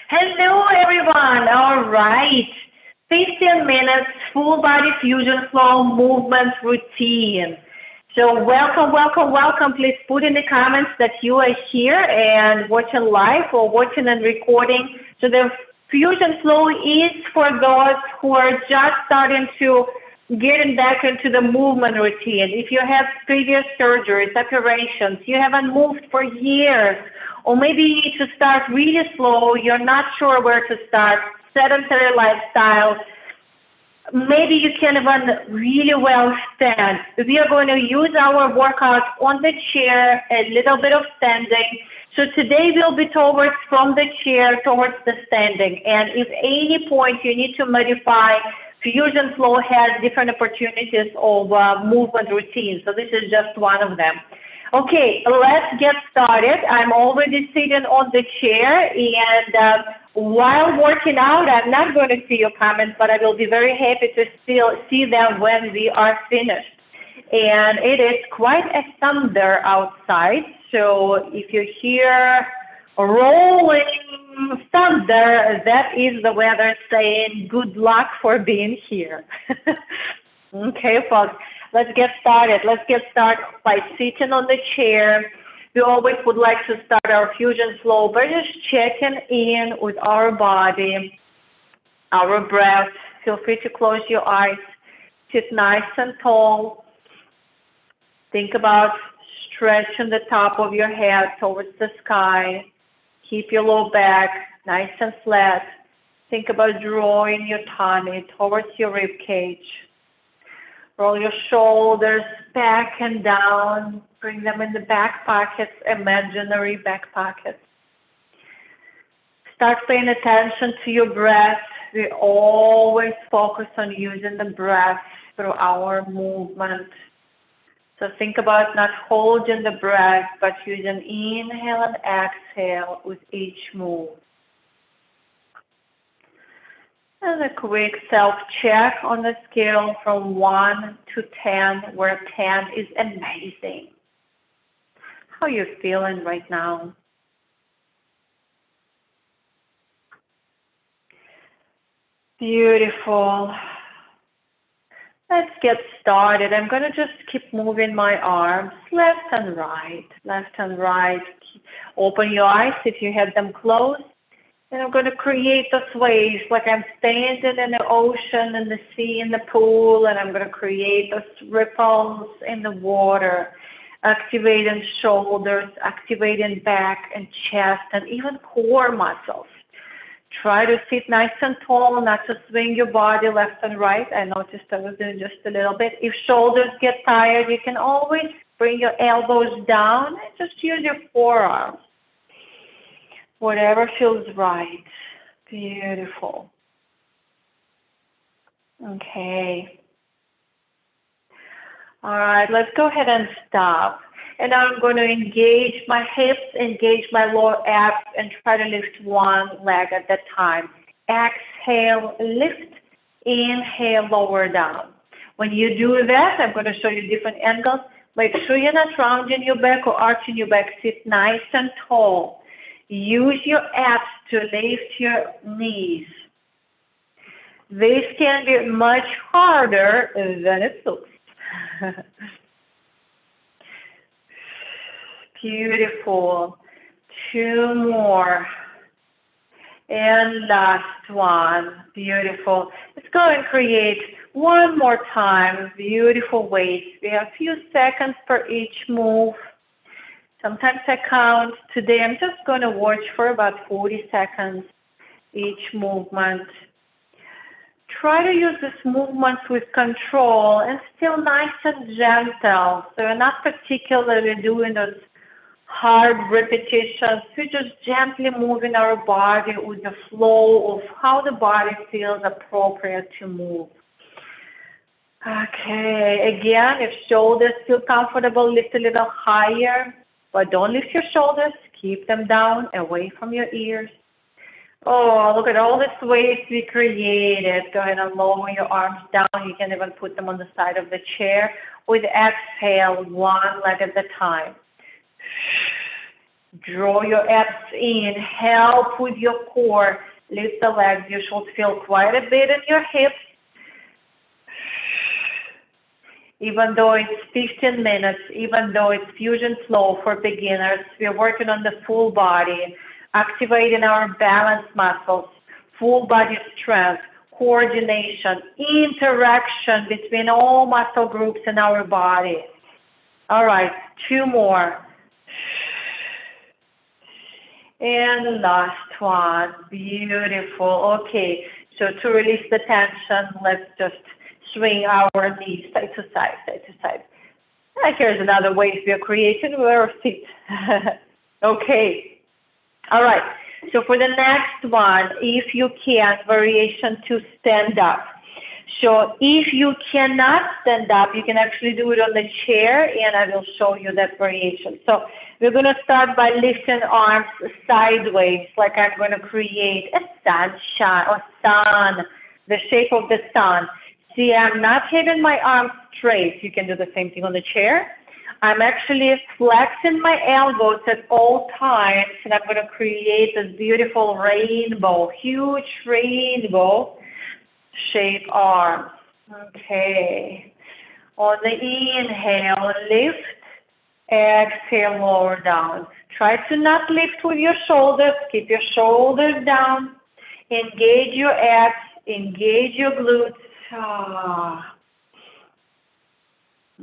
Hello, everyone. All right. 15 minutes full body fusion flow movement routine. So welcome, welcome, welcome. Please put in the comments that you are here and watching live or watching and recording. So the fusion flow is for those who are just starting to getting back into the movement routine. If you have previous surgeries, operations, you haven't moved for years, or maybe you need to start really slow, you're not sure where to start, sedentary lifestyle, maybe you can even really well stand. We are going to use our workout on the chair, a little bit of standing. So today will be towards from the chair towards the standing. And if any point you need to modify, Fusion Flow has different opportunities of movement routine. So this is just one of them. Okay, let's get started. I'm already sitting on the chair, and while working out, I'm not going to see your comments, but I will be very happy to still see them when we are finished. And it is quite a thunder outside, so if you hear rolling thunder, that is the weather saying good luck for being here. Okay, folks. Let's get started. Let's get started by sitting on the chair. We always would like to start our fusion flow by just checking in with our body, our breath. Feel free to close your eyes. Sit nice and tall. Think about stretching the top of your head towards the sky. Keep your low back nice and flat. Think about drawing your tummy towards your rib cage. Roll your shoulders back and down. Bring them in the back pockets, imaginary back pockets. Start paying attention to your breath. We always focus on using the breath through our movement. So think about not holding the breath, but using inhale and exhale with each move. And a quick self-check on the scale from 1 to 10, where 10 is amazing. How are you feeling right now? Beautiful. Let's get started. I'm going to just keep moving my arms left and right, left and right. Open your eyes if you have them closed. And I'm going to create those waves like I'm standing in the ocean, in the sea, in the pool, and I'm going to create those ripples in the water, activating shoulders, activating back and chest, and even core muscles. Try to sit nice and tall, not to swing your body left and right. I noticed I was doing just a little bit. If shoulders get tired, you can always bring your elbows down and just use your forearms. Whatever feels right. Beautiful. Okay. All right, let's go ahead and stop. And I'm going to engage my hips, engage my lower abs, and try to lift one leg at a time. Exhale, lift. Inhale, lower down. When you do that, I'm going to show you different angles. Make sure you're not rounding your back or arching your back. Sit nice and tall. Use your abs to lift your knees. This can be much harder than it looks. Beautiful. 2 more. And last one. Beautiful. Let's go and create one more time. Beautiful weights. We have a few seconds for each move. Sometimes I count. Today I'm just going to watch for about 40 seconds each movement. Try to use these movements with control and still nice and gentle. So you're not particularly doing those hard repetitions. We're just gently moving our body with the flow of how the body feels appropriate to move. Okay, again, if shoulders feel comfortable, lift a little higher. But don't lift your shoulders. Keep them down, away from your ears. Oh, look at all this weight we created. Go ahead and lower your arms down. You can even put them on the side of the chair. With exhale, one leg at a time. Draw your abs in. Help with your core. Lift the legs. You should feel quite a bit in your hips. Even though it's 15 minutes, even though it's fusion flow for beginners, we're working on the full body, activating our balance muscles, full body strength, coordination, interaction between all muscle groups in our body. All right, 2 more. And last one. Beautiful. Okay, so to release the tension, let's just swing our knees side to side, side to side. Here's another way we are creating with our feet. Okay. All right. So for the next one, if you can, variation to stand up. So if you cannot stand up, you can actually do it on the chair, and I will show you that variation. So we're going to start by lifting arms sideways, like I'm going to create a sunshine or sun, the shape of the sun. See, I'm not having my arms straight. You can do the same thing on the chair. I'm actually flexing my elbows at all times, and I'm going to create this beautiful rainbow, huge rainbow shape arms. Okay. On the inhale, lift. Exhale, lower down. Try to not lift with your shoulders. Keep your shoulders down. Engage your abs. Engage your glutes.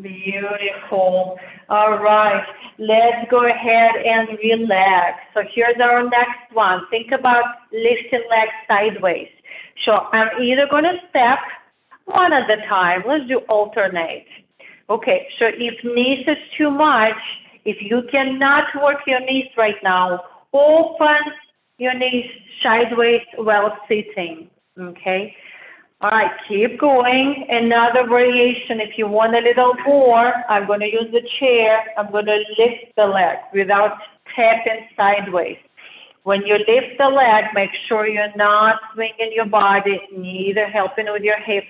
Beautiful. All right, let's go ahead and relax. So here's our next one. Think about lifting legs sideways. So I'm either going to step one at a time. Let's do alternate. Okay, so if knees is too much, if you cannot work your knees right now, open your knees sideways while sitting. Okay. All right, keep going. Another variation. If you want a little more, I'm going to use the chair. I'm going to lift the leg without tapping sideways. When you lift the leg, make sure you're not swinging your body, neither helping with your hips.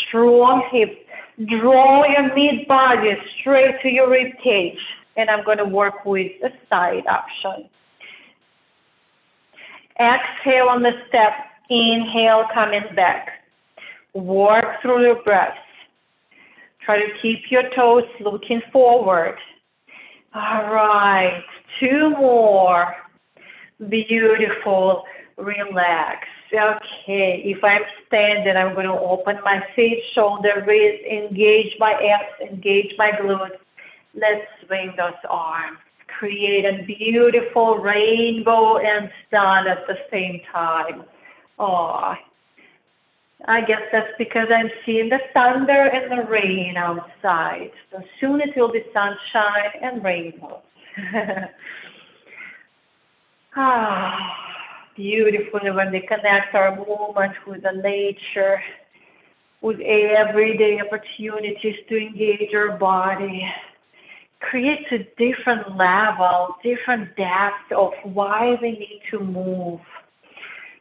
Strong hips. Draw your mid-body straight to your rib cage. And I'm going to work with the side option. Exhale on the step. Inhale, coming back. Work through your breath. Try to keep your toes looking forward. All right, 2 more. Beautiful. Relax. Okay, if I'm standing, I'm going to open my feet, shoulder, wrist, engage my abs, engage my glutes. Let's swing those arms. Create a beautiful rainbow and sun at the same time. Oh, I guess that's because I'm seeing the thunder and the rain outside. So soon it will be sunshine and rainbow. Beautiful when we connect our movement with the nature, with everyday opportunities to engage our body. Creates a different level, different depth of why we need to move.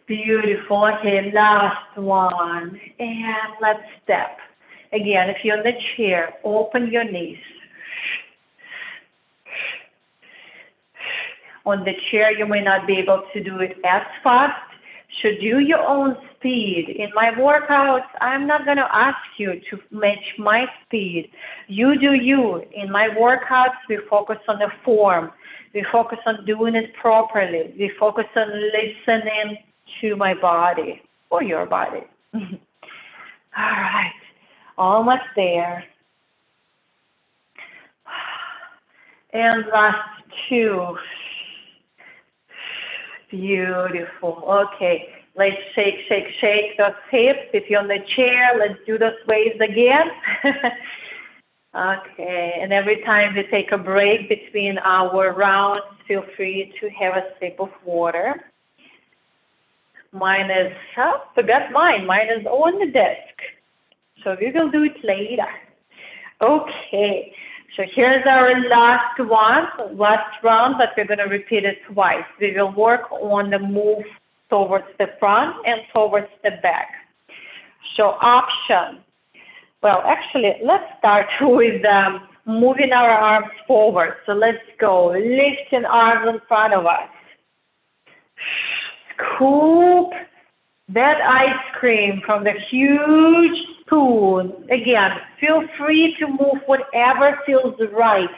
Beautiful. Okay, last one. And let's step. Again, if you're in the chair, open your knees. On the chair, you may not be able to do it as fast. So do your own speed. In my workouts, I'm not going to ask you to match my speed. You do you. In my workouts, we focus on the form. We focus on doing it properly. We focus on listening to my body or your body. All right, almost there. And last 2. Beautiful. Okay, let's shake, shake, shake those hips. If you're on the chair, let's do those waves again. Okay, and every time we take a break between our rounds, feel free to have a sip of water. Mine is, forgot mine. Mine is on the desk. So we will do it later. Okay. So here's our last round, but we're going to repeat it twice. We will work on the move towards the front and towards the back. So option. Well, actually, let's start with moving our arms forward. So let's go. Lifting arms in front of us. Scoop that ice cream from the huge spoon. Again, feel free to move whatever feels right.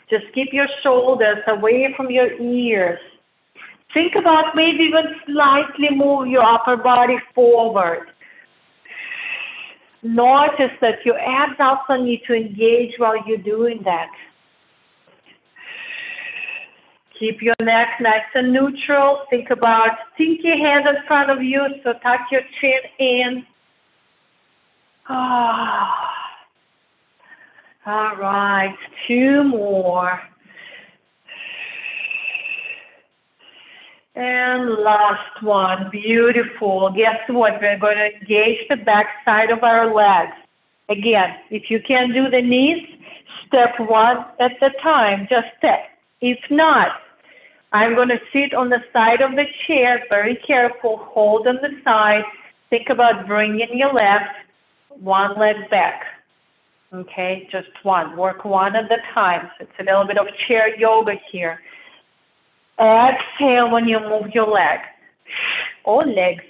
Just keep your shoulders away from your ears. Think about maybe even slightly move your upper body forward. Notice that your abs also need to engage while you're doing that. Keep your neck nice and neutral. Think about sink your hands in front of you, so tuck your chin in. All right, 2 more. And last one, beautiful. Guess what? We're going to engage the back side of our legs. Again, if you can't do the knees, step one at a time, just step. If not, I'm going to sit on the side of the chair, very careful, hold on the side. Think about bringing your left, one leg back. Okay, just one. Work one at a time. So it's a little bit of chair yoga here. Exhale when you move your leg or legs.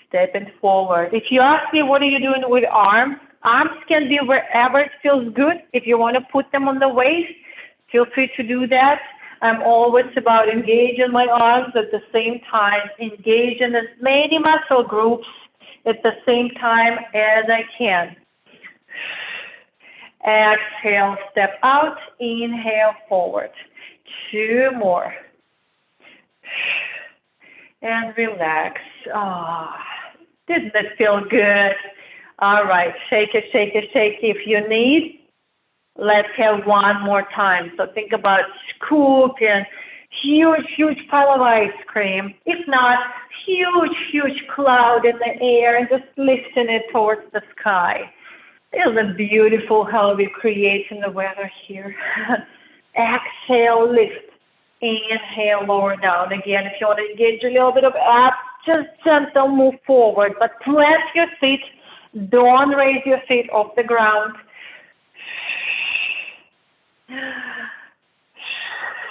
Stepping forward. If you ask me what are you doing with arms, arms can be wherever it feels good. If you want to put them on the waist, feel free to do that. I'm always about engaging my arms at the same time, engaging as many muscle groups at the same time as I can. Exhale, step out, inhale forward. 2 more. And relax. Didn't it feel good? All right, shake it, shake it, shake it. If you need, let's have one more time. So think about scooping huge, huge pile of ice cream. If not, huge, huge cloud in the air and just lifting it towards the sky. Isn't it beautiful how we're creating the weather here? Exhale, lift. Inhale, lower down. Again, if you want to engage a little bit of abs, just gentle move forward. But plant your feet. Don't raise your feet off the ground.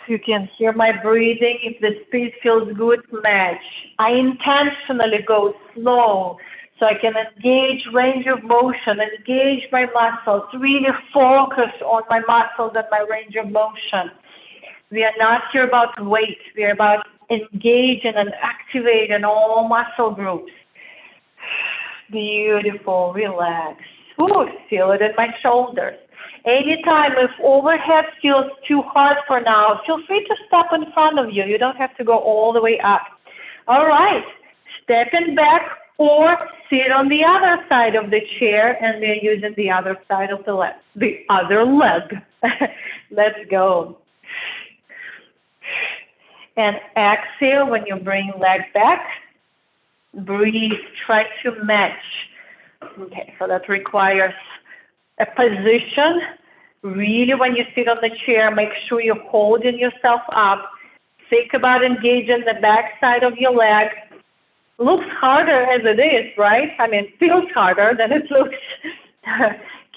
You can hear my breathing. If the speed feels good, match. I intentionally go slow so I can engage range of motion, engage my muscles, really focus on my muscles and my range of motion. We are not here about weight. We are about engaging and activating all muscle groups. Beautiful. Relax. Ooh, feel it in my shoulders. Anytime if overhead feels too hard for now, feel free to step in front of you. You don't have to go all the way up. All right. Stepping back or sit on the other side of the chair and we're using the other side of the leg. The other leg. Let's go. And exhale when you bring leg back. Breathe. Try to match. Okay, so that requires a position. Really, when you sit on the chair, make sure you're holding yourself up. Think about engaging the back side of your leg. Looks harder as it is, right? I mean, feels harder than it looks.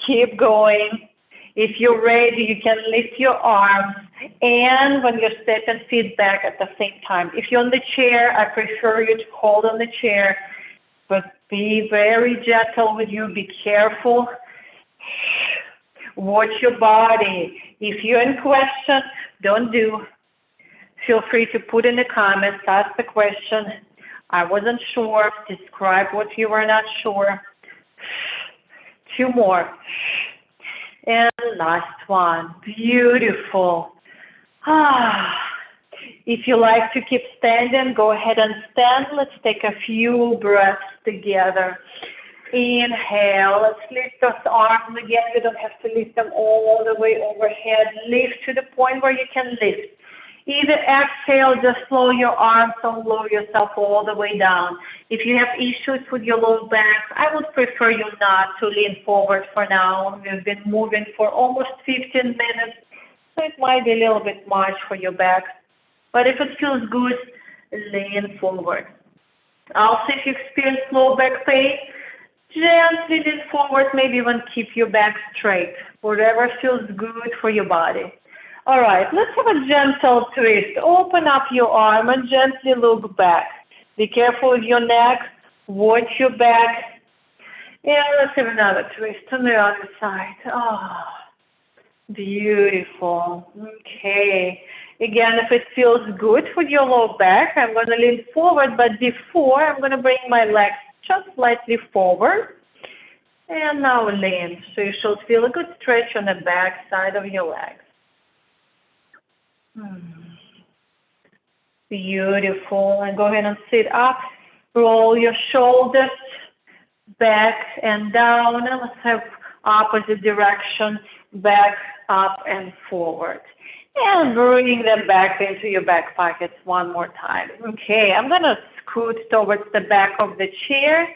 Keep going. If you're ready, you can lift your arms and when you're stepping, feet back at the same time. If you're on the chair, I prefer you to hold on the chair, but be very gentle with you. Be careful. Watch your body. If you're in question, don't do. Feel free to put in the comments, ask the question. I wasn't sure. Describe what you were not sure. 2 more. And last one. Beautiful. If you like to keep standing, go ahead and stand. Let's take a few breaths together. Inhale. Let's lift those arms again. You don't have to lift them all the way overhead. Lift to the point where you can lift. Either exhale, just slow your arms, don't lower yourself all the way down. If you have issues with your low back, I would prefer you not to lean forward for now. We've been moving for almost 15 minutes, so it might be a little bit much for your back. But if it feels good, lean forward. Also, if you experience low back pain, Gently lean forward, maybe even keep your back straight, whatever feels good for your body. All right, let's have a gentle twist. Open up your arm and gently look back. Be careful with your neck, watch your back. And let's have another twist on the other side. Oh, beautiful. Okay. Again, if it feels good for your low back, I'm going to lean forward, but before, I'm going to bring my legs just slightly forward. And now lean. So you should feel a good stretch on the back side of your legs. Beautiful. And go ahead and sit up. Roll your shoulders back and down. And let's have opposite direction, back, up, and forward. And bring them back into your back pockets one more time. Okay, I'm going to scoot towards the back of the chair.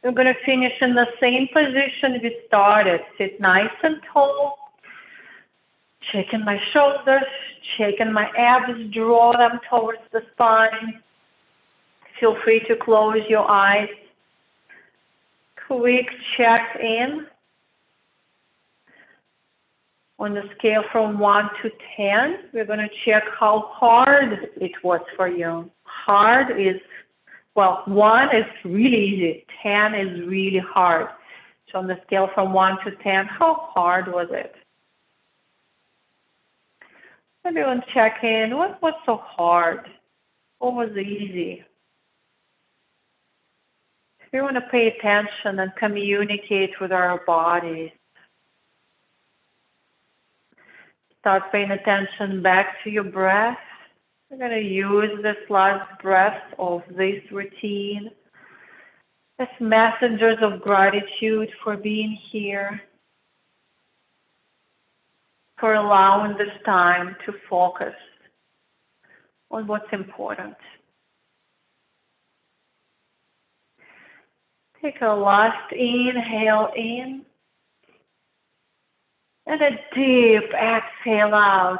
We're going to finish in the same position we started. Sit nice and tall. Checking my shoulders, checking my abs, draw them towards the spine. Feel free to close your eyes. Quick check in. On the scale from 1 to 10, we're going to check how hard it was for you. Hard is, well, 1 is really easy. 10 is really hard. So on the scale from 1 to 10, how hard was it? Everyone check in. What was so hard? What was easy? We want to pay attention and communicate with our bodies. Start paying attention back to your breath. We're going to use this last breath of this routine as messengers of gratitude for being here, for allowing this time to focus on what's important. Take a last inhale in. And a deep exhale out.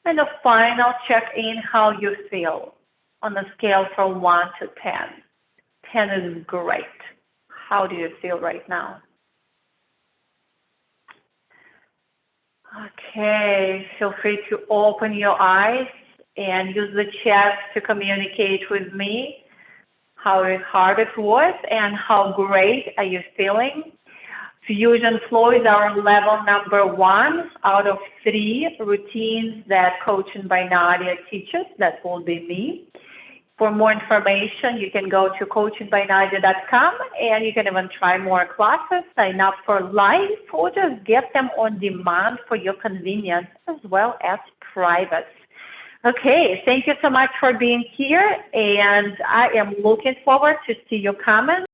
And a final check in how you feel on the scale from 1 to 10. 10 is great. How do you feel right now? Okay, feel free to open your eyes and use the chat to communicate with me how hard it was and how great are you feeling. Fusion Flow is our level number 1 out of 3 routines that Coaching by Nadia teaches. That will be me. For more information, you can go to coachingbynadia.com and you can even try more classes, sign up for live, or just get them on demand for your convenience as well as private. Okay, thank you so much for being here, and I am looking forward to see your comments.